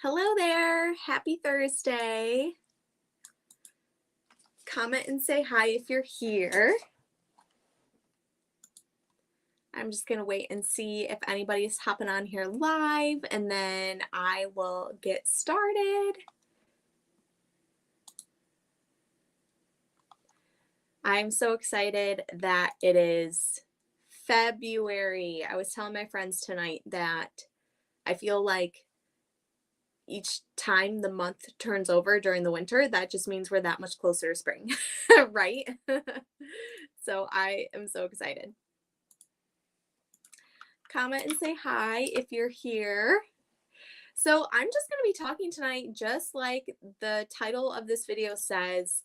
Hello there. Happy Thursday. Comment and say hi if you're here. I'm just going to wait and see if anybody's hopping on here live, and then I will get started. I'm so excited that it is February. I was telling my friends tonight that I feel like each time the month turns over during the winter, that just means we're that much closer to spring, right? So I am so excited. Comment and say hi if you're here. So I'm just going to be talking tonight, just like the title of this video says,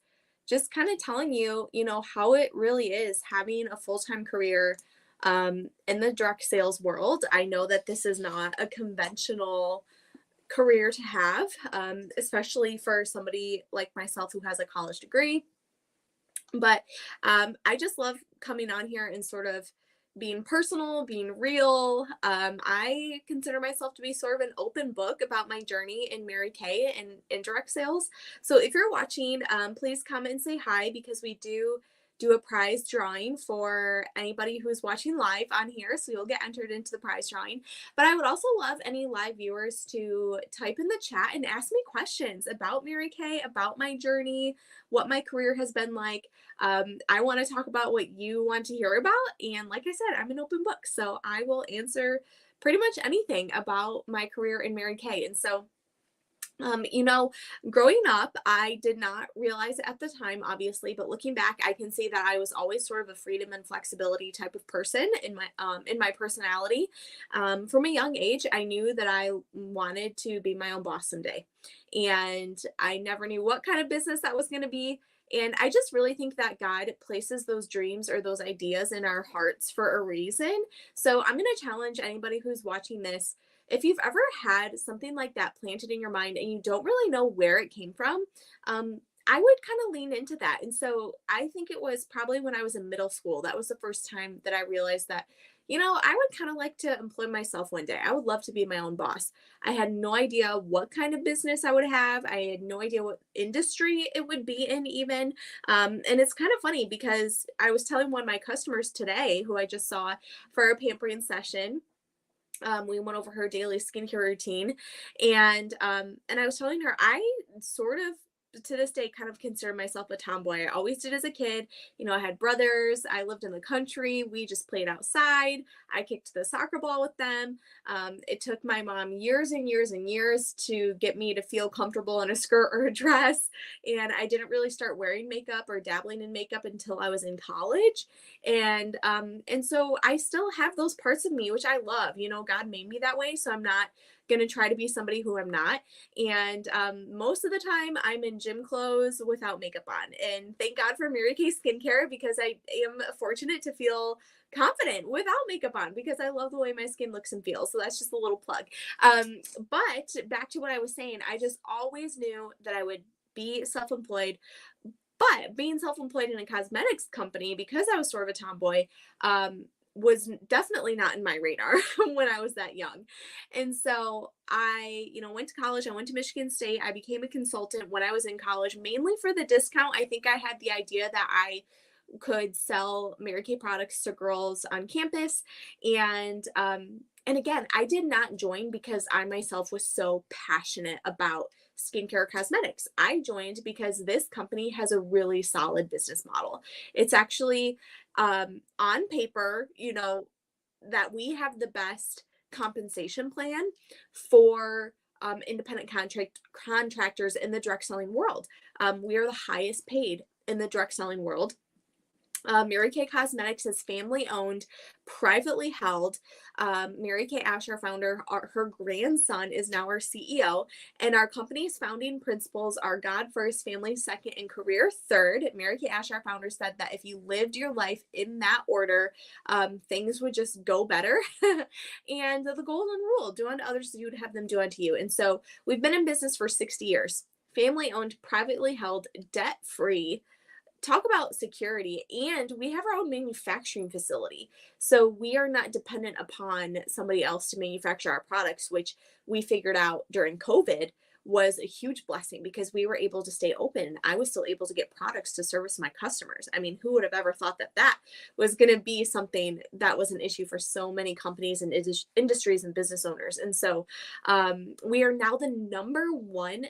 just kind of telling you, how it really is having a full-time career in the direct sales world. I know that this is not a conventional career to have, especially for somebody like myself who has a college degree. But I just love coming on here and sort of being personal, being real. I consider myself to be sort of an open book about my journey in Mary Kay and indirect sales. So if you're watching, please comment and say hi, because we do a prize drawing for anybody who's watching live on here. So you'll get entered into the prize drawing. But I would also love any live viewers to type in the chat and ask me questions about Mary Kay, about my journey, what my career has been like. I want to talk about what you want to hear about. And like I said, I'm an open book, so I will answer pretty much anything about my career in Mary Kay. And so, growing up, I did not realize it at the time, obviously, but looking back, I can see that I was always sort of a freedom and flexibility type of person in my personality. From a young age, I knew that I wanted to be my own boss someday, and I never knew what kind of business that was going to be. And I just really think that God places those dreams or those ideas in our hearts for a reason. So I'm going to challenge anybody who's watching this. If you've ever had something like that planted in your mind and you don't really know where it came from, I would kind of lean into that. And so I think it was probably when I was in middle school. That was the first time that I realized that, I would kind of like to employ myself one day. I would love to be my own boss. I had no idea what kind of business I would have. I had no idea what industry it would be in, even. And it's kind of funny because I was telling one of my customers today, who I just saw for a pampering session. We went over her daily skincare routine, and I was telling her I sort of, to this day, kind of consider myself a tomboy. I always did as a kid. I had brothers. I lived in the country. We just played outside. I kicked the soccer ball with them. It took my mom years and years and years to get me to feel comfortable in a skirt or a dress, and I didn't really start wearing makeup or dabbling in makeup until I was in college. And so I still have those parts of me, which I love. God made me that way, so I'm not gonna try to be somebody who I'm not. And most of the time I'm in gym clothes without makeup on. And thank God for Mary Kay skincare, because I am fortunate to feel confident without makeup on, because I love the way my skin looks and feels. So that's just a little plug. But back to what I was saying, I just always knew that I would be self-employed. But being self-employed in a cosmetics company, because I was sort of a tomboy, was definitely not in my radar when I was that young. And so I, went to college. I went to Michigan State. I became a consultant when I was in college, mainly for the discount. I think I had the idea that I could sell Mary Kay products to girls on campus. And again, I did not join because I myself was so passionate about skincare cosmetics. I joined because this company has a really solid business model. It's actually on paper, that we have the best compensation plan for independent contractors in the direct selling world. We are the highest paid in the direct selling world. Mary Kay Cosmetics is family owned, privately held. Mary Kay Ash, our founder, her grandson is now our CEO, and our company's founding principles are God first, family second, and career third. Mary Kay Ash, our founder, said that if you lived your life in that order, things would just go better. And the golden rule: do unto others as you would have them do unto you. And so we've been in business for 60 years, family owned, privately held, debt free, talk about security, and we have our own manufacturing facility. So we are not dependent upon somebody else to manufacture our products, which we figured out during COVID was a huge blessing because we were able to stay open. I was still able to get products to service my customers. I mean, who would have ever thought that that was going to be something that was an issue for so many companies and industries and business owners? And so we are now the number one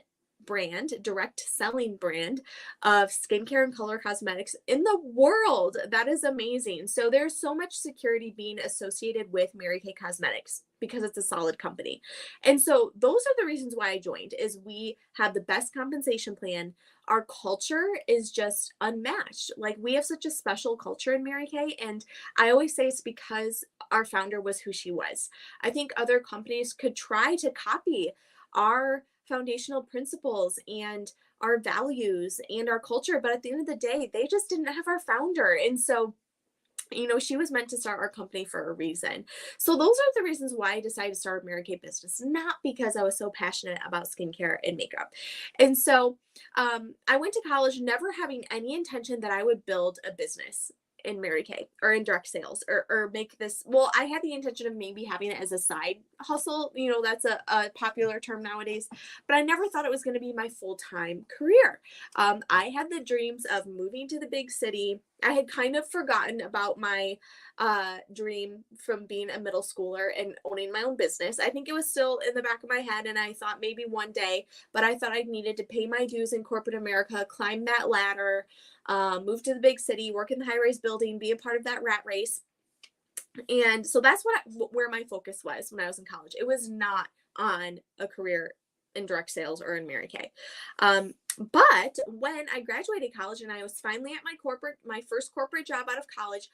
brand, direct selling brand of skincare and color cosmetics in the world. That is amazing. So there's so much security being associated with Mary Kay Cosmetics because it's a solid company. And so those are the reasons why I joined is we have the best compensation plan. Our culture is just unmatched. Like we have such a special culture in Mary Kay. And I always say it's because our founder was who she was. I think other companies could try to copy our foundational principles and our values and our culture, but at the end of the day, they just didn't have our founder. And so she was meant to start our company for a reason. So those are the reasons why I decided to start a Mary Kay business, not because I was so passionate about skincare and makeup. And so I went to college never having any intention that I would build a business in Mary Kay or in direct sales or make this. Well, I had the intention of maybe having it as a side hustle. That's a popular term nowadays, but I never thought it was going to be my full-time career. I had the dreams of moving to the big city. I had kind of forgotten about my dream from being a middle schooler and owning my own business. I think it was still in the back of my head, and I thought maybe one day, but I thought I needed to pay my dues in corporate America, climb that ladder, move to the big city, work in the high-rise building, be a part of that rat race. And so that's where my focus was when I was in college. It was not on a career in direct sales or in Mary Kay. But when I graduated college and I was finally at my first corporate job out of college,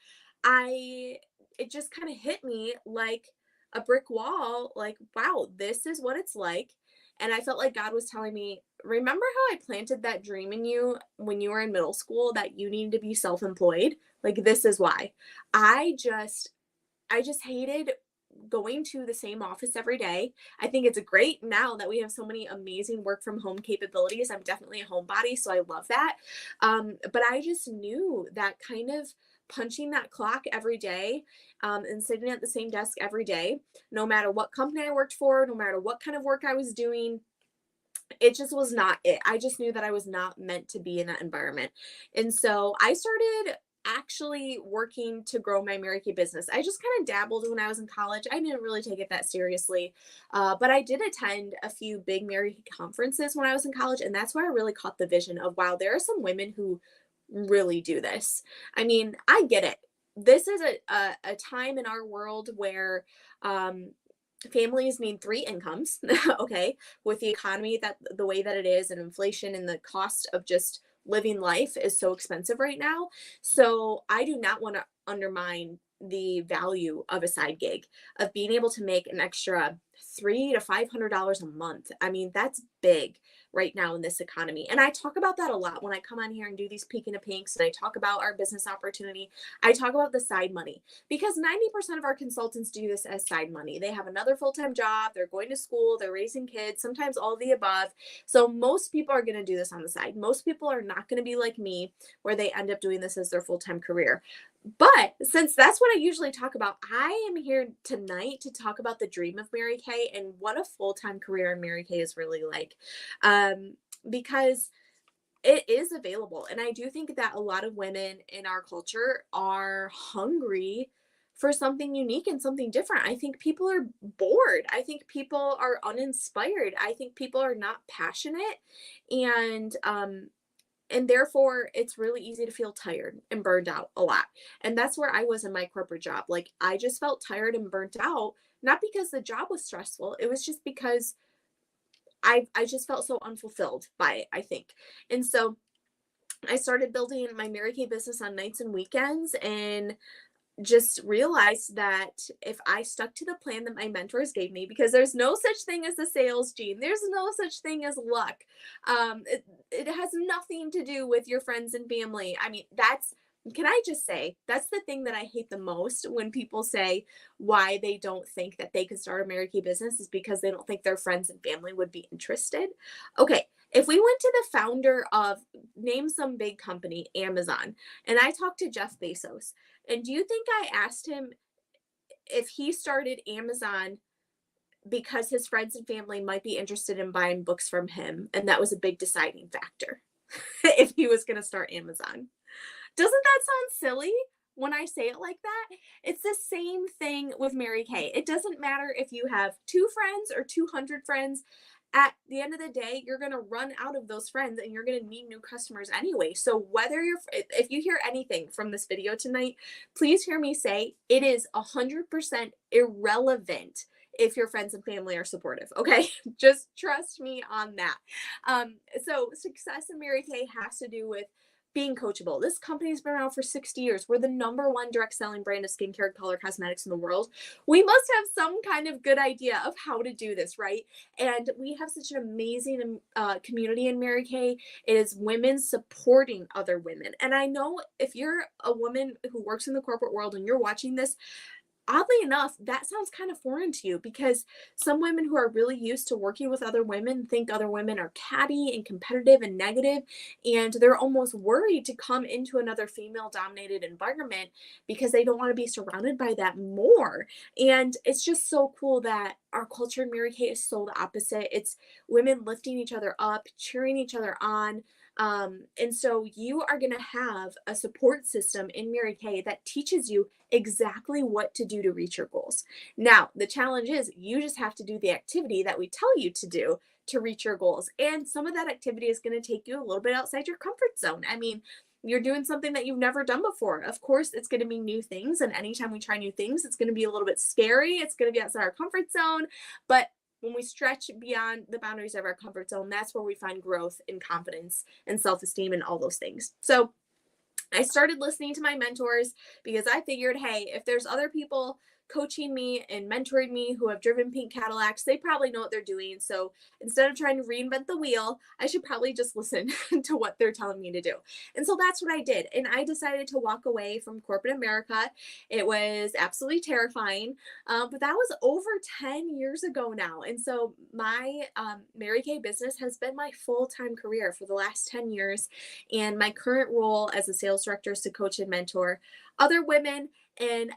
it just kind of hit me like a brick wall, like, wow, this is what it's like. And I felt like God was telling me, remember how I planted that dream in you when you were in middle school that you needed to be self-employed? Like, this is why. I just hated going to the same office every day. I think it's great now that we have so many amazing work from home capabilities. I'm definitely a homebody, so I love that. But I just knew that kind of punching that clock every day and sitting at the same desk every day, no matter what company I worked for, no matter what kind of work I was doing, it just was not it. I just knew that I was not meant to be in that environment. And so I started actually working to grow my Mary Kay business. I just kind of dabbled when I was in college. I didn't really take it that seriously. But I did attend a few big Mary Kay conferences when I was in college. And that's where I really caught the vision of, wow, there are some women who really do this. I mean, I get it. This is a time in our world where families need three incomes, okay, with the economy that the way that it is and inflation and the cost of just living life is so expensive right now. So I do not want to undermine the value of a side gig, of being able to make an extra $300 to $500 a month. I mean, that's big right now in this economy. And I talk about that a lot when I come on here and do these peek and a pinks and I talk about our business opportunity. I talk about the side money because 90% of our consultants do this as side money. They have another full-time job, they're going to school, they're raising kids, sometimes all the above. So most people are going to do this on the side. Most people are not going to be like me where they end up doing this as their full-time career. But since that's what I usually talk about, I am here tonight to talk about the dream of Mary Kay and what a full-time career in Mary Kay is really like. Because it is available. And I do think that a lot of women in our culture are hungry for something unique and something different. I think people are bored. I think people are uninspired. I think people are not passionate. And therefore, it's really easy to feel tired and burned out a lot. And that's where I was in my corporate job. Like, I just felt tired and burnt out, not because the job was stressful. It was just because I just felt so unfulfilled by it, I think. And so I started building my Mary Kay business on nights and weekends and just realized that if I stuck to the plan that my mentors gave me, because there's no such thing as the sales gene, there's no such thing as luck. It has nothing to do with your friends and family. I mean, can I just say, that's the thing that I hate the most when people say why they don't think that they could start a Mary Kay business is because they don't think their friends and family would be interested. Okay, If we went to the founder of, name some big company, Amazon, and I talked to Jeff Bezos, and do you think I asked him if he started Amazon because his friends and family might be interested in buying books from him, and that was a big deciding factor if he was going to start Amazon? Doesn't that sound silly when I say it like that? It's the same thing with Mary Kay. It doesn't matter if you have 2 friends or 200 friends. At the end of the day, you're going to run out of those friends and you're going to need new customers anyway. So whether if you hear anything from this video tonight, please hear me say it is 100% irrelevant if your friends and family are supportive. Okay. Just trust me on that. So success in Mary Kay has to do with being coachable. This company's been around for 60 years. We're the #1 direct selling brand of skincare and color cosmetics in the world. We must have some kind of good idea of how to do this, right? And we have such an amazing community in Mary Kay. It is women supporting other women. And I know if you're a woman who works in the corporate world and you're watching this, oddly enough, that sounds kind of foreign to you because some women who are really used to working with other women think other women are catty and competitive and negative, and they're almost worried to come into another female dominated environment because they don't want to be surrounded by that more. And it's just so cool that our culture in Mary Kay is so the opposite. It's women lifting each other up, cheering each other on. And so you are going to have a support system in Mary Kay that teaches you exactly what to do to reach your goals. Now, the challenge is you just have to do the activity that we tell you to do to reach your goals. And some of that activity is going to take you a little bit outside your comfort zone. I mean, you're doing something that you've never done before. Of course, it's going to be new things. And anytime we try new things, it's going to be a little bit scary. It's going to be outside our comfort zone. But when we stretch beyond the boundaries of our comfort zone, that's where we find growth and confidence and self-esteem and all those things. So I started listening to my mentors because I figured, hey, if there's other people coaching me and mentoring me who have driven pink Cadillacs, they probably know what they're doing. So instead of trying to reinvent the wheel, I should probably just listen to what they're telling me to do. And so that's what I did. And I decided to walk away from corporate America. It was absolutely terrifying, but that was over 10 years ago now. And so my Mary Kay business has been my full-time career for the last 10 years. And my current role as a sales director is to coach and mentor other women and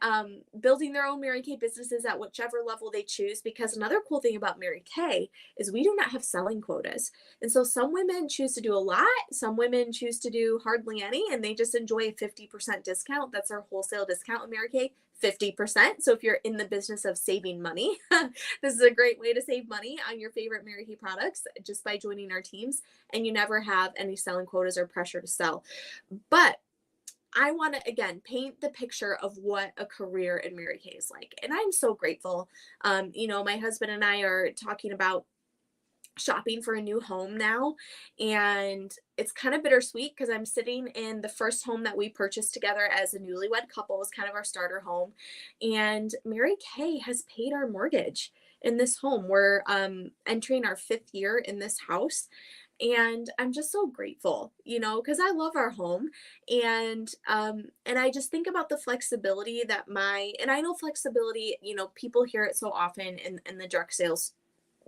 building their own Mary Kay businesses at whichever level they choose. Because another cool thing about Mary Kay is we do not have selling quotas. And so some women choose to do a lot, some women choose to do hardly any, and they just enjoy a 50% discount. That's our wholesale discount in Mary Kay, 50%. So if you're in the business of saving money, this is a great way to save money on your favorite Mary Kay products just by joining our teams, and you never have any selling quotas or pressure to sell. But I want to, again, paint the picture of what a career in Mary Kay is like. And I'm so grateful. My husband and I are talking about shopping for a new home now. And it's kind of bittersweet because I'm sitting in the first home that we purchased together as a newlywed couple. It was kind of our starter home. And Mary Kay has paid our mortgage in this home. We're entering our 5th year in this house. And I'm just so grateful, because I love our home. And I just think about the flexibility that and I know flexibility, people hear it so often in the direct sales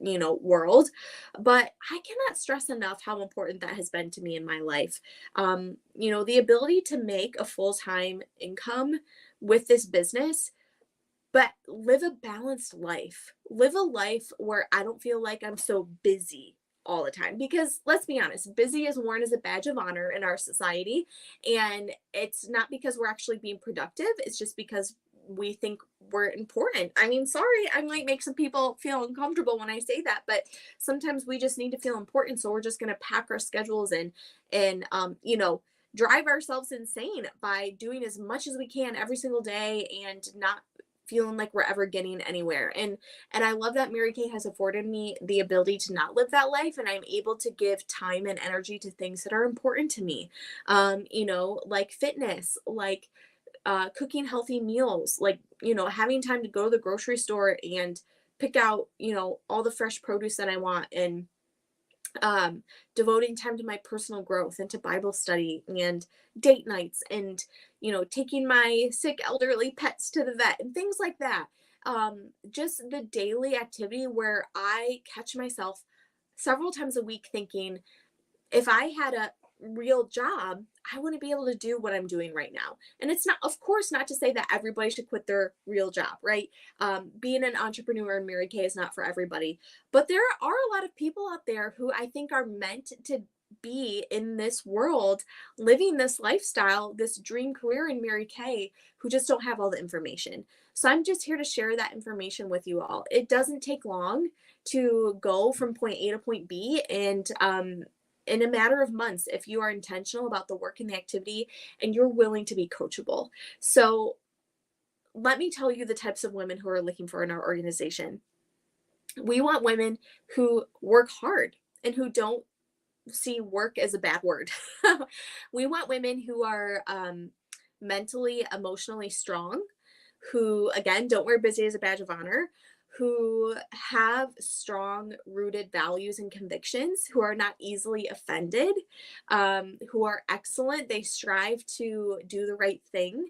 world, but I cannot stress enough how important that has been to me in my life. The ability to make a full-time income with this business, but live a balanced life, live a life where I don't feel like I'm so busy all the time. Because let's be honest, busy is worn as a badge of honor in our society. And it's not because we're actually being productive. It's just because we think we're important. I mean, sorry, I might make some people feel uncomfortable when I say that, but sometimes we just need to feel important. So we're just going to pack our schedules in and drive ourselves insane by doing as much as we can every single day and not feeling like we're ever getting anywhere. And I love that Mary Kay has afforded me the ability to not live that life, and I'm able to give time and energy to things that are important to me. Like fitness, like cooking healthy meals, like, having time to go to the grocery store and pick out, all the fresh produce that I want, and devoting time to my personal growth and to Bible study and date nights, and taking my sick elderly pets to the vet and things like that. Just the daily activity where I catch myself several times a week thinking, if I had a real job, I wouldn't be able to do what I'm doing right now. And it's not, of course, not to say that everybody should quit their real job, right? Being an entrepreneur in Mary Kay is not for everybody. But there are a lot of people out there who I think are meant to be in this world, living this lifestyle, this dream career in Mary Kay, who just don't have all the information. So I'm just here to share that information with you all. It doesn't take long to go from point A to point B, and in a matter of months if you are intentional about the work and the activity and you're willing to be coachable. So, let me tell you the types of women who are looking for in our organization. We want women who work hard and who don't see work as a bad word. We want women who are mentally, emotionally strong, who, again, don't wear busy as a badge of honor, who have strong rooted values and convictions, who are not easily offended, who are excellent. They strive to do the right thing.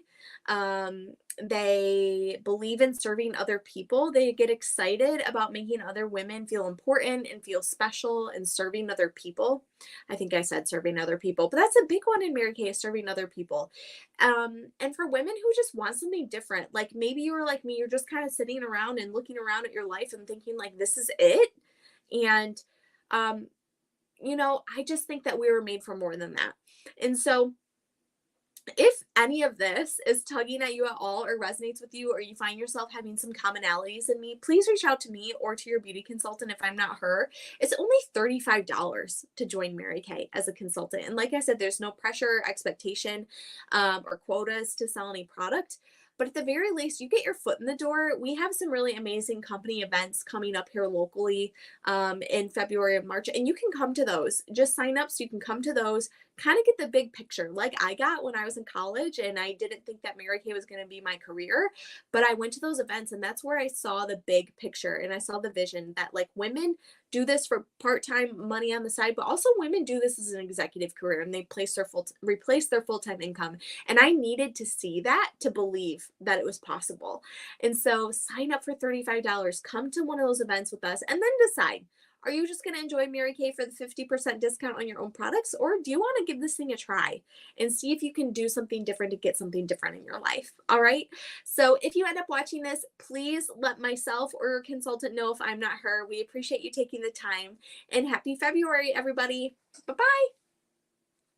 They believe in serving other people. They get excited about making other women feel important and feel special and serving other people. I think I said serving other people, but that's a big one in Mary Kay, is serving other people. And for women who just want something different, like maybe you're like me, you're just kind of sitting around and looking around at your life and thinking like, this is it. And, um, I just think that we were made for more than that. And so, if any of this is tugging at you at all or resonates with you, or you find yourself having some commonalities in me, please reach out to me or to your beauty consultant if I'm not her. It's only $35 to join Mary Kay as a consultant. And like I said, there's no pressure, expectation, or quotas to sell any product. But at the very least, you get your foot in the door. We have some really amazing company events coming up here locally in February of March, and you can come to those. Just sign up so you can come to those, kind of get the big picture like I got when I was in college, and I didn't think that Mary Kay was going to be my career, but I went to those events, and that's where I saw the big picture, and I saw the vision that like women do this for part-time money on the side, but also women do this as an executive career, and they replace their full-time income. And I needed to see that to believe that it was possible. And so sign up for $35, come to one of those events with us, and then decide, are you just going to enjoy Mary Kay for the 50% discount on your own products? Or do you want to give this thing a try and see if you can do something different to get something different in your life? All right. So if you end up watching this, please let myself or your consultant know if I'm not her. We appreciate you taking the time, and happy February, everybody. Bye bye.